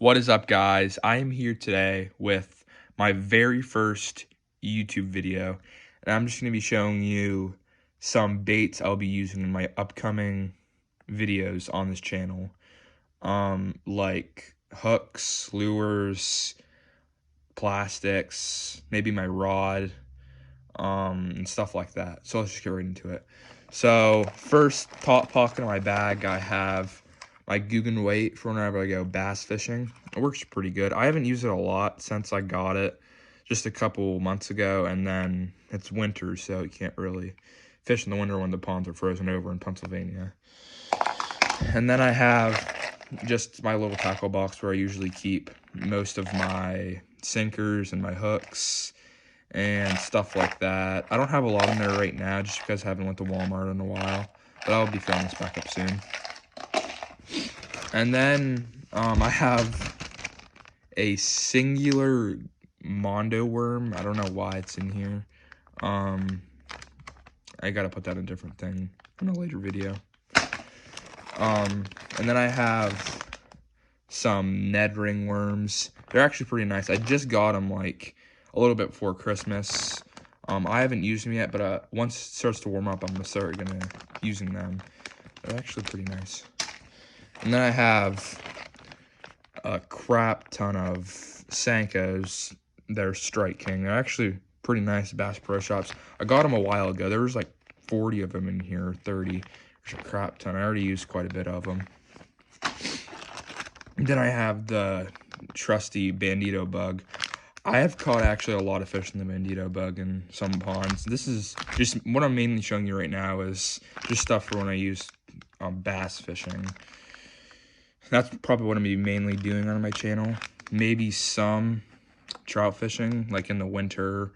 What is up, guys? I am here today with my very first YouTube video, and I'm just going to be showing you some baits I'll be using in my upcoming videos on this channel. Like hooks, lures, plastics, maybe my rod, and stuff like that. So let's just get right into it. So first, top pocket of my bag, I have my Googan weight for whenever I go bass fishing. It works pretty good. I haven't used it a lot since I got it just a couple months ago, and then it's winter, so you can't really fish in the winter when the ponds are frozen over in Pennsylvania. And then I have just my little tackle box where I usually keep most of my sinkers and my hooks and stuff like that. I don't have a lot in there right now just because I haven't went to Walmart in a while, but I'll be filling this back up soon. And then I have a singular Mondo worm. I don't know why it's in here. I gotta put that in a different thing in a later video. And then I have some Ned ringworms. They're actually pretty nice. I just got them like a little bit before Christmas. I haven't used them yet, but once it starts to warm up, I'm gonna start using them. They're actually pretty nice. And then I have a crap ton of Senkos. They're Strike King. They're actually pretty nice Bass Pro Shops. I got them a while ago. There was like 40 of them in here, 30. There's a crap ton. I already used quite a bit of them. And then I have the trusty Bandito bug. I have caught actually a lot of fish in the Bandito bug in some ponds. This is just what I'm mainly showing you right now is just stuff for when I use bass fishing. That's probably what I'm gonna be mainly doing on my channel. Maybe some trout fishing, like in the winter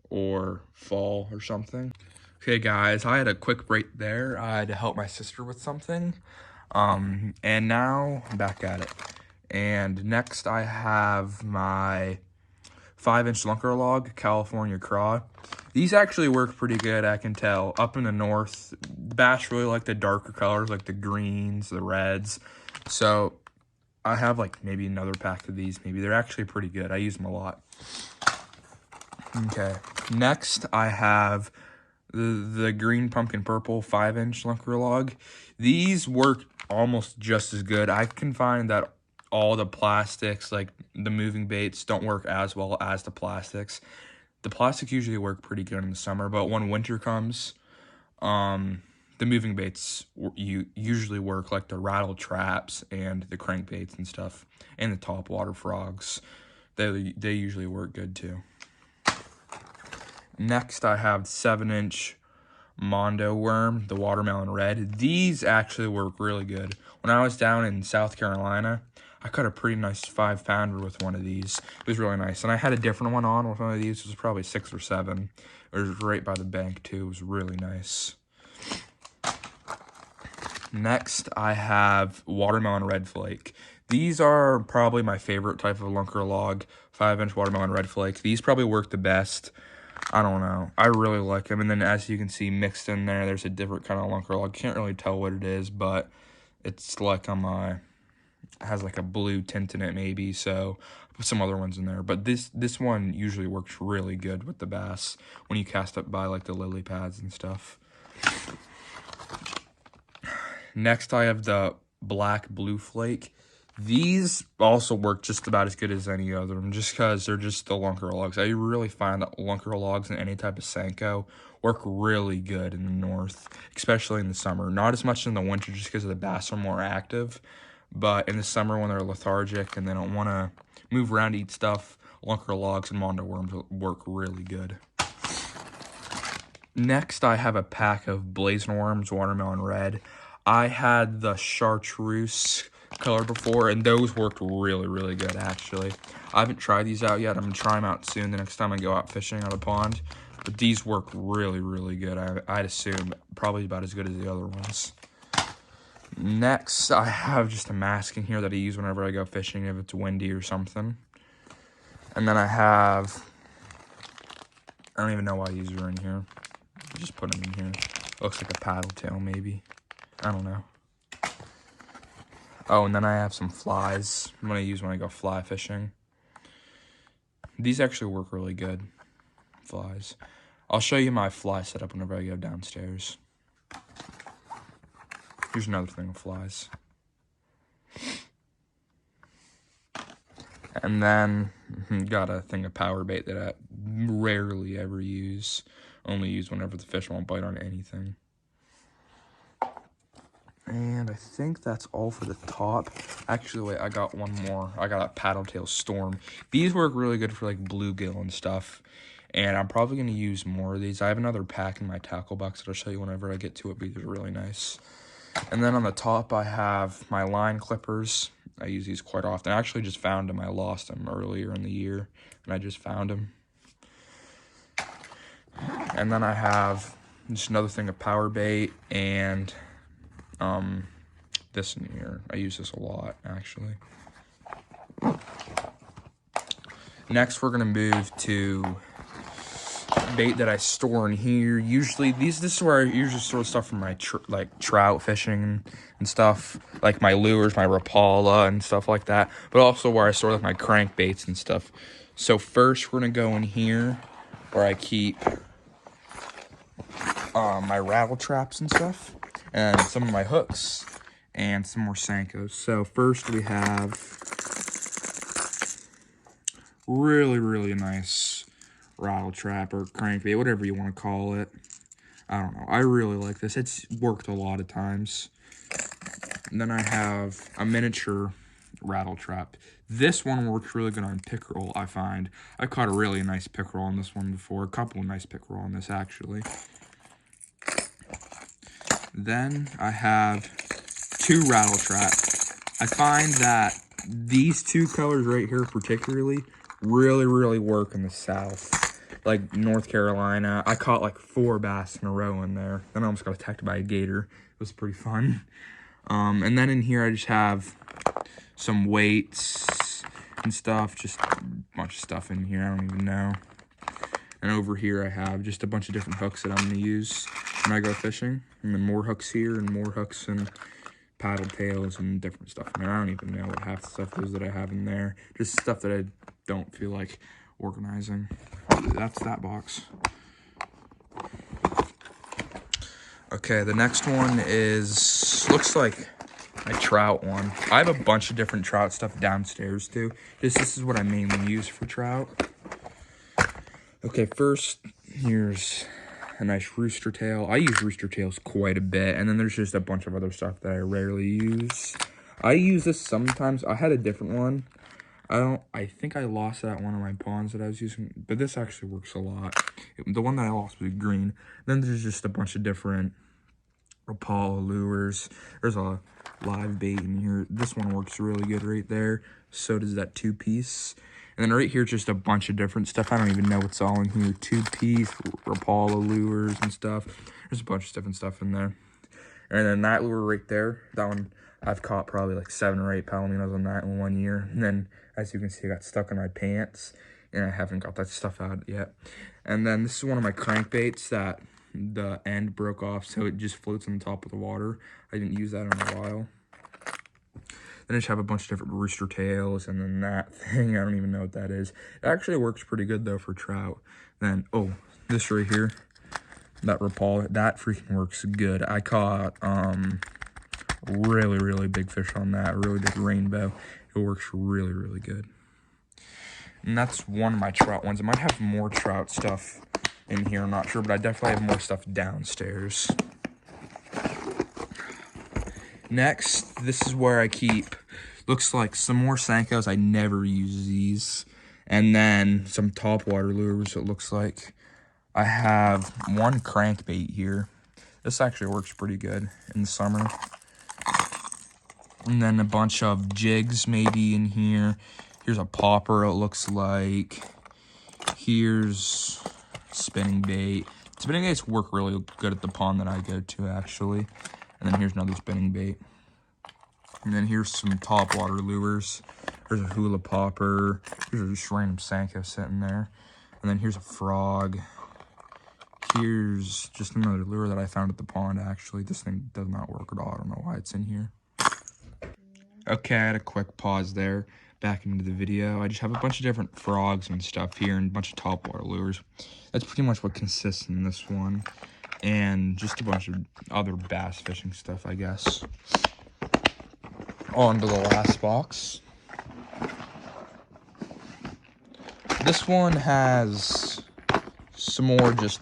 or fall or something. Okay, guys, I had a quick break there. I had to help my sister with something. And now I'm back at it. And next I have my 5-inch lunker log, California Craw. These actually work pretty good, I can tell. Up in the north, the bass really like the darker colors, like the greens, the reds. So I have like maybe another pack of these. Maybe they're actually pretty good. I use them a lot. Okay, next I have the green pumpkin purple 5-inch lunker log. These work almost just as good. I can find that all the plastics, like the moving baits, don't work as well as the plastics. The plastics usually work pretty good in the summer, but when winter comes, the moving baits usually work, like the rattle traps and the crankbaits and stuff, and the top water frogs. They usually work good too. Next, I have 7-inch Mondo worm, the watermelon red. These actually work really good. When I was down in South Carolina, I caught a pretty nice 5-pounder with one of these. It was really nice. And I had a different one on with one of these. It was probably 6 or 7. It was right by the bank too. It was really nice. Next, I have watermelon red flake. These are probably my favorite type of lunker log, 5-inch watermelon red flake. These probably work the best. I don't know. I really like them. And then as you can see mixed in there, there's a different kind of lunker log. Can't really tell what it is, but it's like has like a blue tint in it maybe. So I put some other ones in there. But this one usually works really good with the bass when you cast up by like the lily pads and stuff. Next I have the black blue flake. These also work just about as good as any other them, just because they're just the lunker logs. I really find that lunker logs and any type of Senko work really good in the north, especially in the summer. Not as much in the winter just because the bass are more active, but in the summer when they're lethargic and they don't want to move around to eat stuff, lunker logs and Mondo worms work really good. Next, I have a pack of blazing worms, watermelon red. I had the chartreuse color before, and those worked really, really good, actually. I haven't tried these out yet. I'm going to try them out soon the next time I go out fishing on a pond. But these work really, really good. I'd assume probably about as good as the other ones. Next, I have just a mask in here that I use whenever I go fishing, if it's windy or something. And then I have, I don't even know why these are in here. Just put them in here. Looks like a paddle tail, maybe. I don't know. Oh, and then I have some flies I'm going to use when I go fly fishing. These actually work really good, flies. I'll show you my fly setup whenever I go downstairs. Here's another thing of flies. And then got a thing of power bait that I rarely ever use. Only use whenever the fish won't bite on anything. And I think that's all for the top. Actually, wait, I got one more. I got a Paddletail Storm. These work really good for like bluegill and stuff. And I'm probably going to use more of these. I have another pack in my tackle box that I'll show you whenever I get to it, but these are really nice. And then on the top, I have my line clippers. I use these quite often. I actually just found them. I lost them earlier in the year, and I just found them. And then I have just another thing of power bait and this in here. I use this a lot, actually. Next, we're gonna move to bait that I store in here. Usually, this is where I usually store stuff from my trout fishing and stuff, like my lures, my Rapala and stuff like that. But also where I store like my crankbaits and stuff. So first, we're gonna go in here where I keep my rattle traps and stuff, and some of my hooks, and some more Senkos. So first we have really nice rattle trap or crankbait, whatever you want to call it. I don't know. I really like this. It's worked a lot of times. And then I have a miniature rattle trap. This one works really good on pickerel, I find. I caught a really nice pickerel on this one before. A couple of nice pickerel on this, actually. Then I have 2 rattle traps. I find that these 2 colors right here particularly really work in the south. Like North Carolina. I caught like 4 bass in a row in there. Then I almost got attacked by a gator. It was pretty fun. And then in here I just have some weights and stuff. Just a bunch of stuff in here. I don't even know. And over here I have just a bunch of different hooks that I'm going to use when I go fishing. And then more hooks here and more hooks and paddle tails and different stuff. I mean, I don't even know what half the stuff is that I have in there. Just stuff that I don't feel like organizing. That's that box. Okay, the next one looks like a trout one. I have a bunch of different trout stuff downstairs too. This is what I mainly use for trout. Okay, first, here's a nice rooster tail. I use rooster tails quite a bit, and then there's just a bunch of other stuff that I rarely use. I use this sometimes. I had a different one. I think I lost that one of my ponds that I was using, but this actually works a lot. The one that I lost was green. Then there's just a bunch of different Rapala lures. There's a live bait in here. This one works really good right there. So does that 2-piece. And then right here, just a bunch of different stuff. I don't even know what's all in here. 2-piece, Rapala lures and stuff. There's a bunch of different stuff in there. And then that lure right there, that one, I've caught probably like 7 or 8 palominos on that in 1 year. And then, as you can see, I got stuck in my pants. And I haven't got that stuff out yet. And then this is one of my crankbaits that the end broke off, so it just floats on the top of the water. I didn't use that in a while. Then I just have a bunch of different rooster tails, and then that thing, I don't even know what that is. It actually works pretty good, though, for trout. Then, oh, this right here, that Rapala, that freaking works good. I caught really big fish on that, a really big rainbow. It works really good. And that's one of my trout ones. I might have more trout stuff in here, I'm not sure, but I definitely have more stuff downstairs. Next, this is where I keep, looks like some more Senkos. I never use these. And then some topwater lures, it looks like. I have one crankbait here. This actually works pretty good in the summer. And then a bunch of jigs maybe in here. Here's a popper, it looks like. Here's spinning bait. Spinning baits work really good at the pond that I go to, actually. And then here's another spinning bait. And then here's some topwater lures. There's a hula popper. Here's just random Senko sitting there. And then here's a frog. Here's just another lure that I found at the pond, actually. This thing does not work at all. I don't know why it's in here. Okay, I had a quick pause there. Back into the video. I just have a bunch of different frogs and stuff here and a bunch of topwater lures. That's pretty much what consists in this one. And just a bunch of other bass fishing stuff, I guess. On to the last box. This one has some more just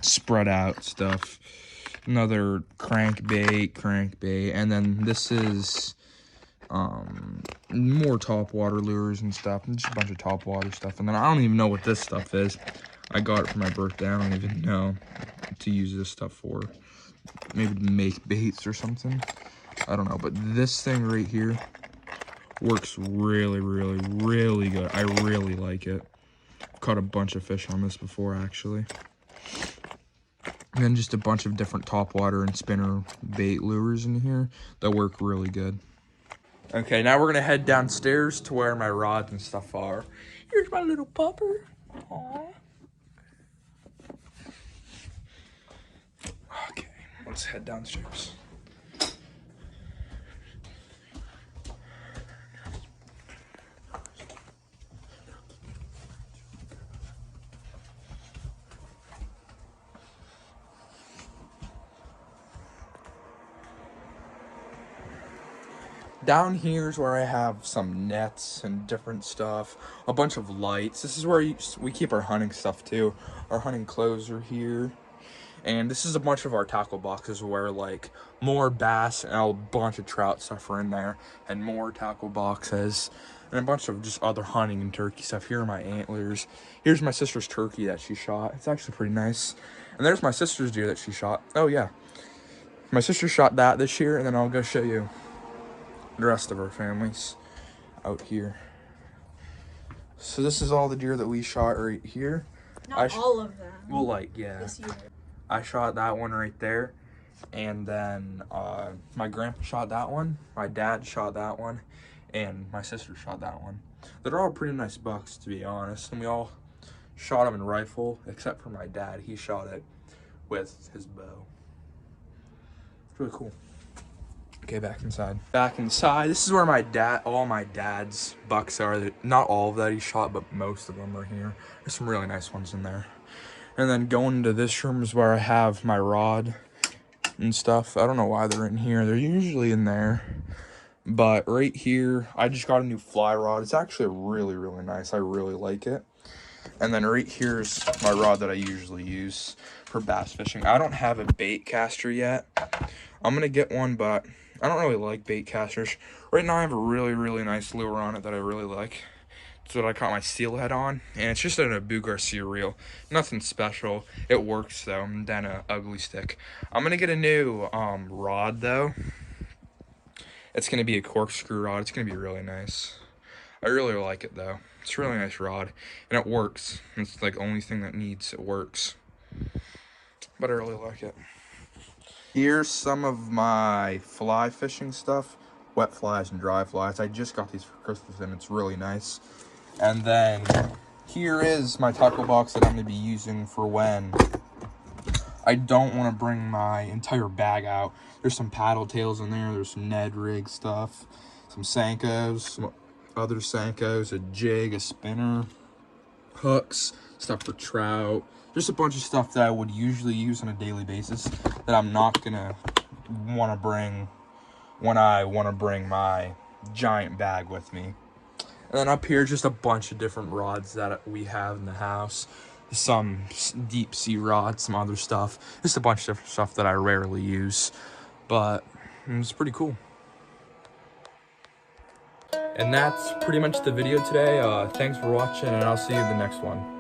spread out stuff. Another crankbait, and then this is more topwater lures and stuff, and just a bunch of topwater stuff. And then I don't even know what this stuff is. I got it for my birthday. I don't even know to use this stuff for. Maybe to make baits or something. I don't know, but this thing right here works really, really, really good. I really like it. I've caught a bunch of fish on this before, actually. And then just a bunch of different topwater and spinner bait lures in here that work really good. Okay, now we're gonna head downstairs to where my rods and stuff are. Here's my little pupper. Aww. Okay, let's head downstairs. Down here is where I have some nets and different stuff, a bunch of lights. This is where we keep our hunting stuff too. Our hunting clothes are here. And this is a bunch of our tackle boxes where like more bass and a bunch of trout stuff are in there. And more tackle boxes. And a bunch of just other hunting and turkey stuff. Here are my antlers. Here's my sister's turkey that she shot. It's actually pretty nice. And there's my sister's deer that she shot. Oh yeah. My sister shot that this year, and then I'll go show you the rest of our families out here. So this is all the deer that we shot right here. Not all of them. Well, like, yeah. This year. I shot that one right there. And then my grandpa shot that one. My dad shot that one. And my sister shot that one. They're all pretty nice bucks, to be honest. And we all shot them in rifle, except for my dad. He shot it with his bow. It's really cool. Okay, back inside. Back inside. This is where all my dad's bucks are. Not all of that he shot, but most of them are here. There's some really nice ones in there. And then going into this room is where I have my rod and stuff. I don't know why they're in here. They're usually in there. But right here, I just got a new fly rod. It's actually really, really nice. I really like it. And then right here's my rod that I usually use for bass fishing. I don't have a bait caster yet. I'm going to get one, but I don't really like bait casters. Right now I have a really, really nice lure on it that I really like. It's what I caught my steelhead on. And it's just an Abu Garcia reel. Nothing special. It works though. And then an ugly stick. I'm going to get a new rod though. It's going to be a corkscrew rod. It's going to be really nice. I really like it though. It's a really nice rod. And it works. It's like the only thing that needs. It works. But I really like it. Here's some of my fly fishing stuff. Wet flies and dry flies. I just got these for Christmas and it's really nice. And then here is my tackle box that I'm going to be using for when I don't want to bring my entire bag out. There's some paddle tails in there. There's some Ned rig stuff. Some Senkos. Some other Senkos. A jig. A spinner. Hooks. Stuff for trout. Just a bunch of stuff that I would usually use on a daily basis that I'm not going to want to bring when I want to bring my giant bag with me. And then up here, just a bunch of different rods that we have in the house. Some deep sea rods, some other stuff. Just a bunch of different stuff that I rarely use. But it's pretty cool. And that's pretty much the video today. Thanks for watching, and I'll see you in the next one.